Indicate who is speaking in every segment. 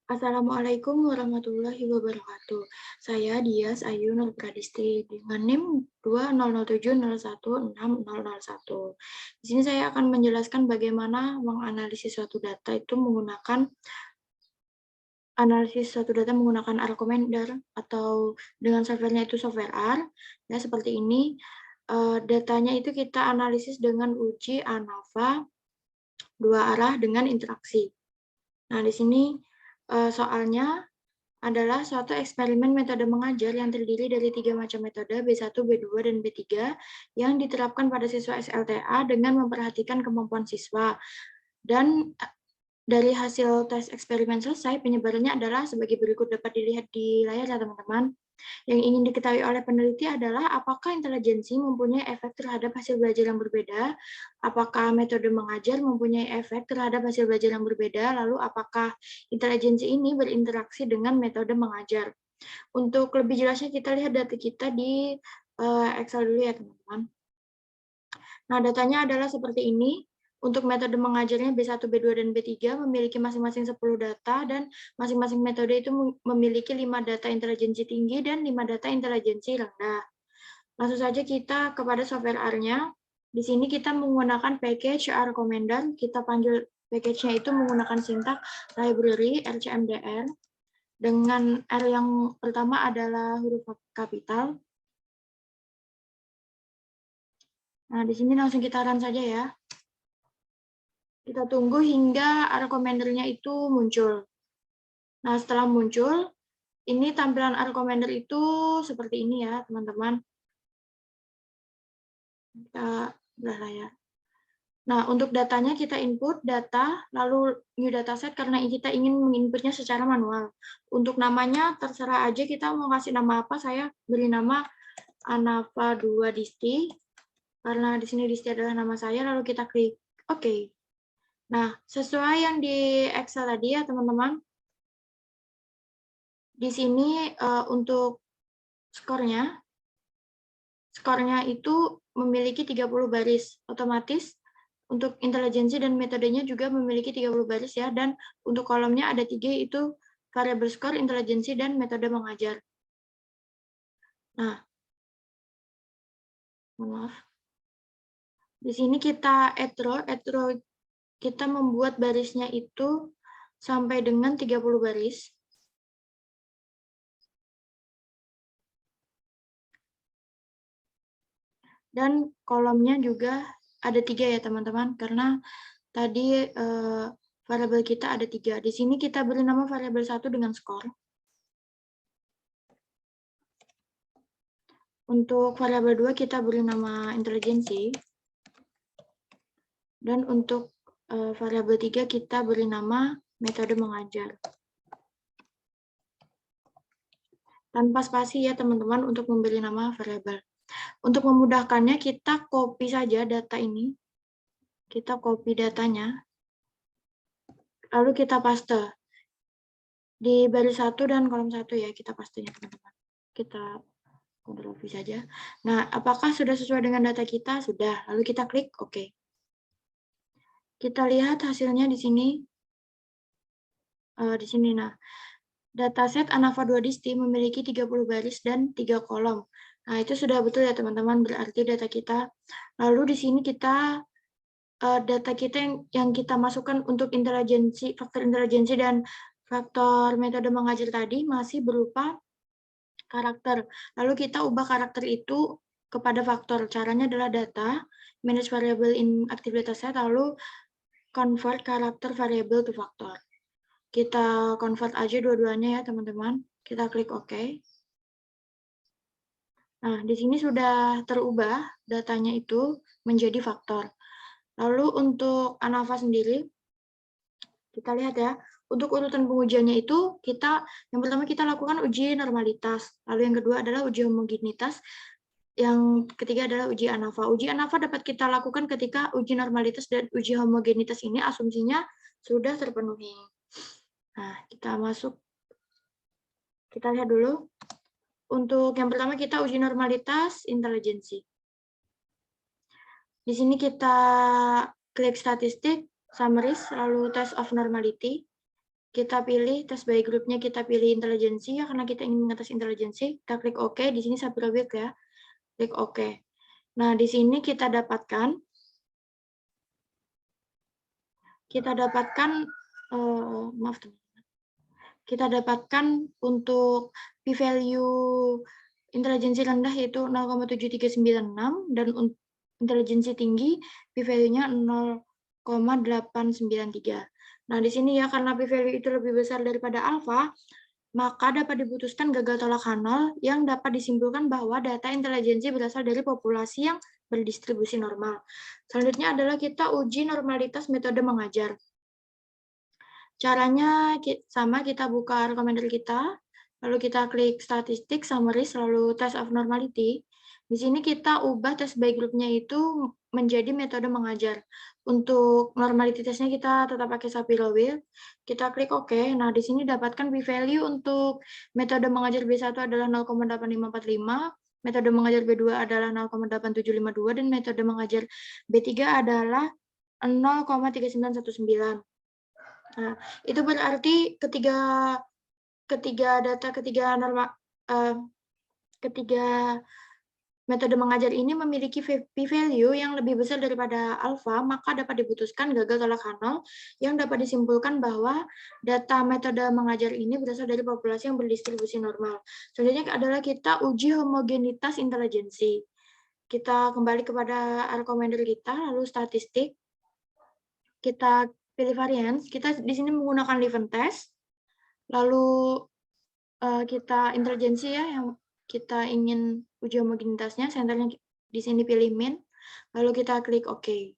Speaker 1: Assalamualaikum warahmatullahi wabarakatuh. Saya Dias Ayu Nur Pradistri dengan NIM 20070101601. Di sini saya akan menjelaskan bagaimana menganalisis suatu data itu menggunakan Argumenter atau dengan softwarenya itu software R. Ya, seperti ini. Datanya itu kita analisis dengan uji ANAVA dua arah dengan interaksi. Nah, di sini soalnya adalah suatu eksperimen metode mengajar yang terdiri dari 3 macam metode, B1, B2, dan B3, yang diterapkan pada siswa SLTA dengan memperhatikan kemampuan siswa. Dan dari hasil tes eksperimen selesai, penyebarannya adalah sebagai berikut, dapat dilihat di layar ya teman-teman. Yang ingin diketahui oleh peneliti adalah apakah intelijensi mempunyai efek terhadap hasil belajar yang berbeda, apakah metode mengajar mempunyai efek terhadap hasil belajar yang berbeda, lalu apakah intelijensi ini berinteraksi dengan metode mengajar. Untuk lebih jelasnya kita lihat data kita di Excel dulu ya teman-teman. Nah, datanya adalah seperti ini. Untuk metode mengajarnya B1, B2, dan B3 memiliki masing-masing 10 data, dan masing-masing metode itu memiliki 5 data intelijensi tinggi dan 5 data intelijensi rendah. Langsung saja kita kepada software R-nya. Di sini kita menggunakan package R Commander. Kita panggil package-nya itu menggunakan sintak library RCMDR. Dengan R yang pertama adalah huruf kapital. Nah, di sini langsung kita run saja ya. Kita tunggu hingga Commander-nya itu muncul. Nah, setelah muncul, ini tampilan Commander itu seperti ini ya, teman-teman. Kita belah layar. Nah, untuk datanya kita input data, lalu new dataset karena kita ingin menginputnya secara manual. Untuk namanya terserah aja kita mau kasih nama apa, saya beri nama ANAVA 2 Disti. Karena di sini Disti adalah nama saya, lalu kita klik OK. Nah, sesuai yang di Excel tadi ya teman-teman, di sini untuk skornya itu memiliki 30 baris. Otomatis untuk intelijensi dan metodenya juga memiliki 30 baris ya, dan untuk kolomnya ada 3, itu variabel skor, intelijensi, dan metode mengajar. Nah, maaf. Di sini kita add row kita membuat barisnya itu sampai dengan 30 baris. Dan kolomnya juga ada 3 ya teman-teman, karena tadi variabel kita ada 3. Di sini kita beri nama variabel 1 dengan skor. Untuk variabel 2 kita beri nama intelijensi. Dan untuk variabel 3 kita beri nama metode mengajar. Tanpa spasi ya teman-teman untuk memberi nama variabel. Untuk memudahkannya kita copy saja data ini. Kita copy datanya. Lalu kita paste. Di baris 1 dan kolom 1 ya kita pastenya teman-teman. Kita Ctrl V saja. Nah, apakah sudah sesuai dengan data kita? Sudah. Lalu kita klik OK. Kita lihat hasilnya di sini. Di sini, nah. Dataset ANAVA 2 Disti memiliki 30 baris dan 3 kolom. Nah, itu sudah betul ya teman-teman, berarti data kita. Lalu di sini kita data kita yang kita masukkan untuk intelijensi, faktor intelijensi dan faktor metode mengajar tadi masih berupa karakter. Lalu kita ubah karakter itu kepada faktor. Caranya adalah data, manage variable in active dataset, lalu convert karakter variable to faktor. Kita convert aja dua-duanya ya teman-teman. Kita klik OK. Nah, di sini sudah terubah datanya itu menjadi faktor. Lalu untuk ANAVA sendiri, kita lihat ya. Untuk urutan pengujiannya itu, yang pertama kita lakukan uji normalitas. Lalu yang kedua adalah uji homogenitas. Yang ketiga adalah uji ANAVA. Uji ANAVA dapat kita lakukan ketika uji normalitas dan uji homogenitas ini asumsinya sudah terpenuhi. Nah, kita masuk. Kita lihat dulu. Untuk yang pertama kita uji normalitas intelijensi. Di sini kita klik statistik, summaries, lalu test of normality. kita pilih tes by grupnya, kita pilih intelijensi ya, karena kita ingin mengetes intelijensi. Kita klik OK. Di sini Sapiro Week ya. Klik OK. Nah, di sini kita dapatkan maaf teman-teman. Kita dapatkan untuk p-value intelijensi rendah yaitu 0,7396 dan intelijensi tinggi p-value-nya 0,893. Nah, di sini ya karena p-value itu lebih besar daripada alfa, maka dapat diputuskan gagal tolak Hanol yang dapat disimpulkan bahwa data intelijensi berasal dari populasi yang berdistribusi normal. Selanjutnya adalah kita uji normalitas metode mengajar. Caranya sama, kita buka recommender kita, lalu kita klik statistik, summaries, lalu test of normality. Di sini kita ubah test by group-nya itu menjadi metode mengajar. Untuk normality test-nya kita tetap pakai Sapiro Wheel. Kita klik OK. Nah, di sini dapatkan p-value untuk metode mengajar B1 adalah 0,8545, metode mengajar B2 adalah 0,8752, dan metode mengajar B3 adalah 0,3919. Nah, itu berarti ketiga metode mengajar ini memiliki p-value yang lebih besar daripada alfa, maka dapat diputuskan gagal tolak Hanol yang dapat disimpulkan bahwa data metode mengajar ini berasal dari populasi yang berdistribusi normal. Selanjutnya adalah kita uji homogenitas intelijensi. Kita kembali kepada recommender kita, lalu statistik. Kita pilih variance, kita di sini menggunakan Leuven test, lalu kita intelijensi ya, yang kita ingin uji homogenitasnya, senternya di sini pilih min, lalu kita klik OK.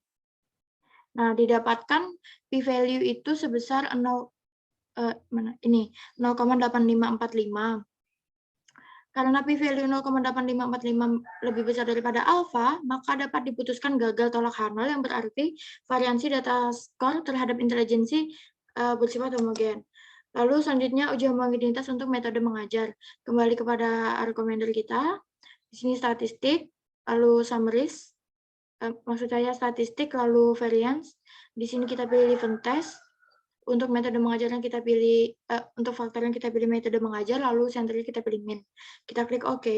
Speaker 1: Nah, didapatkan p-value itu sebesar 0,8545. Karena p-value 0,8545 lebih besar daripada alfa, maka dapat diputuskan gagal tolak Hanol yang berarti variansi data skor terhadap intelijensi bersifat homogen. Lalu selanjutnya uji homogenitas untuk metode mengajar. Kembali kepada recommender kita. Di sini statistik, lalu summaries, maksud saya statistik, lalu variance. Di sini kita pilih Leuven test. Untuk metode mengajarnya kita pilih, untuk faktor yang kita pilih metode mengajar, lalu senternya kita pilih min. Kita klik OK.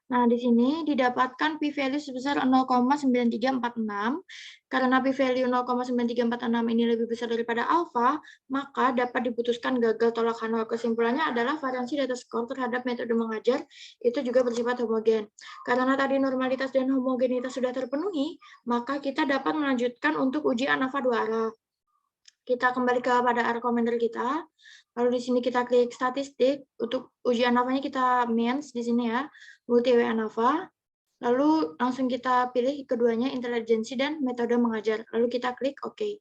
Speaker 1: Nah, di sini didapatkan p-value sebesar 0,9346. Karena p-value 0,9346 ini lebih besar daripada alfa, maka dapat diputuskan gagal tolak Hanol. Kesimpulannya adalah variansi data skor terhadap metode mengajar itu juga bersifat homogen. Karena tadi normalitas dan homogenitas sudah terpenuhi, maka kita dapat melanjutkan untuk uji ANAVA 2 arah. Kita kembali kepada recommender kita, lalu di sini kita klik statistik. Untuk uji ANAVA-nya kita MENS di sini ya, multi-way ANAVA, lalu langsung kita pilih keduanya, intelijensi dan metode mengajar, lalu kita klik OK.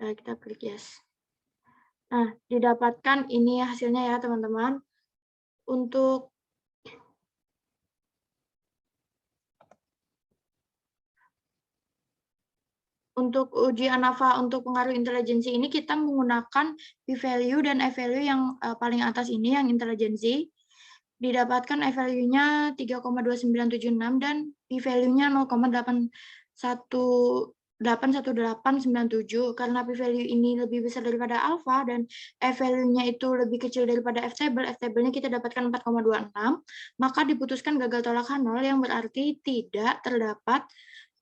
Speaker 1: Nah, kita klik yes. Nah, didapatkan ini hasilnya ya teman-teman. Untuk uji ANAVA untuk pengaruh intelijensi ini kita menggunakan p-value dan e-value yang paling atas ini, yang intelijensi. Didapatkan e-value-nya 3,2976 dan p-value-nya 0,81897. Karena p-value ini lebih besar daripada alfa dan e-value-nya itu lebih kecil daripada f-table, f-table-nya kita dapatkan 4,26, maka diputuskan gagal tolak Hanol yang berarti tidak terdapat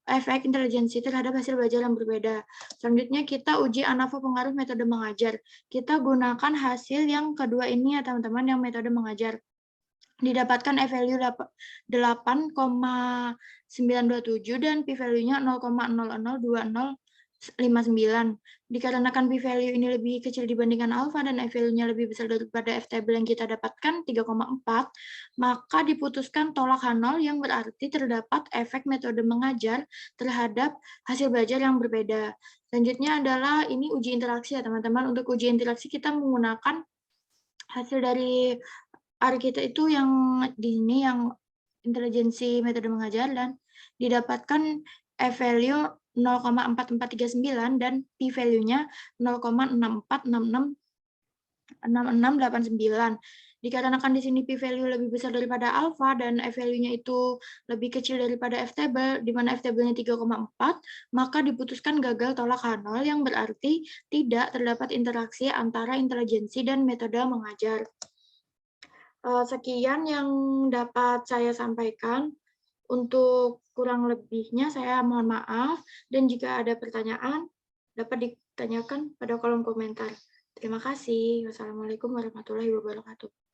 Speaker 1: efek intelijensi terhadap hasil belajar yang berbeda. Selanjutnya kita uji ANAVA pengaruh metode mengajar. Kita gunakan hasil yang kedua ini ya teman-teman, yang metode mengajar. Didapatkan e-value 8,927 dan p-value-nya 0,002059. Dikarenakan p-value ini lebih kecil dibandingkan alfa dan e-value-nya lebih besar daripada f-table yang kita dapatkan 3,4, maka diputuskan tolak Hanol yang berarti terdapat efek metode mengajar terhadap hasil belajar yang berbeda. Selanjutnya adalah ini uji interaksi ya teman-teman. Untuk uji interaksi kita menggunakan hasil dari kita itu yang di sini, yang intelijensi metode mengajar, dan didapatkan e-value 0,4439 dan p-value-nya 0,646689. Dikarenakan di sini p-value lebih besar daripada alfa dan f-value-nya itu lebih kecil daripada f-table, di mana f-table-nya 3,4, maka diputuskan gagal tolak H0 yang berarti tidak terdapat interaksi antara intelijensi dan metode mengajar. Sekian yang dapat saya sampaikan. Untuk kurang lebihnya saya mohon maaf, dan jika ada pertanyaan dapat ditanyakan pada kolom komentar. Terima kasih. Wassalamualaikum warahmatullahi wabarakatuh.